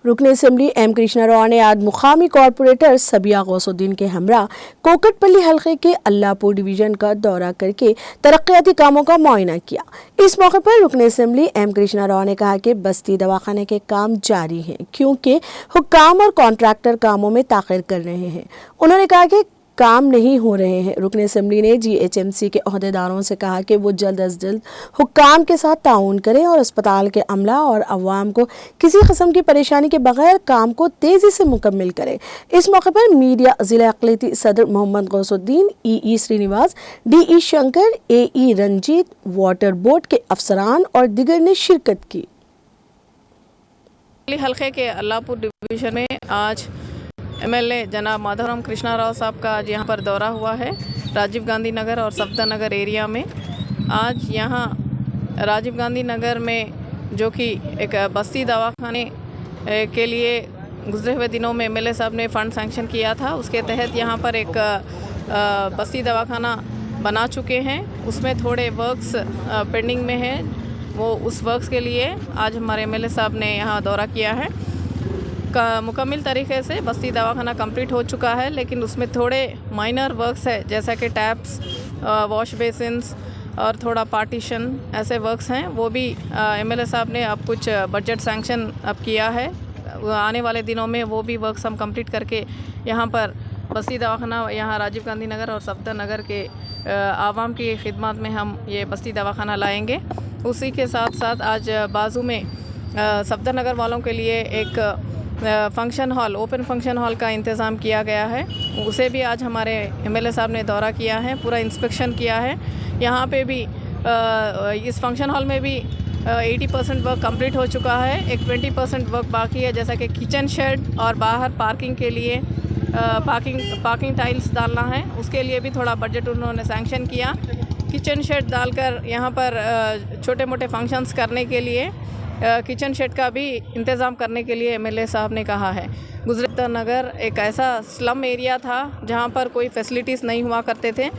रुकन assembly M Krishna Rao ने आज मुकामी कॉरपोरेटर सबिया गौसुद्दीन के हमरा कोकटपल्ली हल्के के अल्लाहपुर डिवीजन का दौरा करके तरक्याती कामों का मुआयना किया। इस मौके पर रुकन असम्बली एम कृष्णा राव ने कहा कि बस्ती दवाखाने के काम जारी हैं क्योंकि हुक्काम और कॉन्ट्रैक्टर कामों में ताख़ीर कर रहे हैं। उन्होंने कहा कि काम नहीं हो रहे हैं। रुकन असम्बली ने GHMC के अहदेदारों से कहा कि वो जल्द अज जल्द हुक्काम के साथ ताउन करें और अस्पताल के अमला और अवाम को किसी किस्म की परेशानी के बगैर काम को तेज़ी से मुकम्मल करें। इस मौके पर मीडिया ज़िला अक़लियती सदर Mohammed Ghousuddin, EE Srinivas, DE Shankar, AE Ranjeet, water board के अफसरान और दिगर ने शिरकत की। हल्के के अल्लाहपुर डिवीज़न में आज MLA जनाब माधवराम कृष्णा राव साहब का आज यहाँ पर दौरा हुआ है राजीव गांधी नगर और सफदर नगर एरिया में। आज यहाँ राजीव गांधी नगर में जो कि एक बस्ती दवाखाने के लिए गुजरे हुए दिनों में MLA साहब ने फ़ंड सैंक्शन किया था, उसके तहत यहाँ पर एक बस्ती दवाखाना बना चुके हैं। उसमें थोड़े वर्क्स पेंडिंग में हैं, वो उस वर्क्स के लिए आज हमारे MLA साहब ने यहाँ दौरा किया है। मुकम्मल तरीके से बस्ती दवाखाना कंप्लीट हो चुका है, लेकिन उसमें थोड़े माइनर वर्क्स है जैसा कि टैप्स, वॉश बेसिन्स और थोड़ा पार्टीशन, ऐसे वर्क्स हैं। वो भी MLA साहब ने अब कुछ बजट सैंक्शन अब किया है। आने वाले दिनों में वो भी वर्क्स हम कंप्लीट करके यहाँ पर बस्ती दवाखाना यहाँ राजीव गांधी नगर और सफदर नगर के आवाम की खिदमत में हम ये बस्ती दवाखाना लाएँगे। उसी के साथ साथ आज बाजू में सफदर नगर वालों के लिए एक function hall, open function hall का इंतज़ाम किया गया है। उसे भी आज हमारे MLA साहब ने दौरा किया है, पूरा इंस्पेक्शन किया है। यहाँ पे भी इस फंक्शन हॉल में भी 80% वर्क कंप्लीट हो चुका है, एक 20% वर्क बाकी है, जैसा कि किचन शेड और बाहर पार्किंग के लिए पार्किंग टाइल्स डालना है, उसके लिए भी थोड़ा बजट उन्होंने सैंक्शन किया। किचन शेड डालकर यहाँ पर छोटे मोटे फंक्शंस करने के लिए किचन शेड का भी इंतज़ाम करने के लिए MLA साहब ने कहा है। गुजरे नगर एक ऐसा स्लम एरिया था जहाँ पर कोई फैसिलिटीज़ नहीं हुआ करते थे।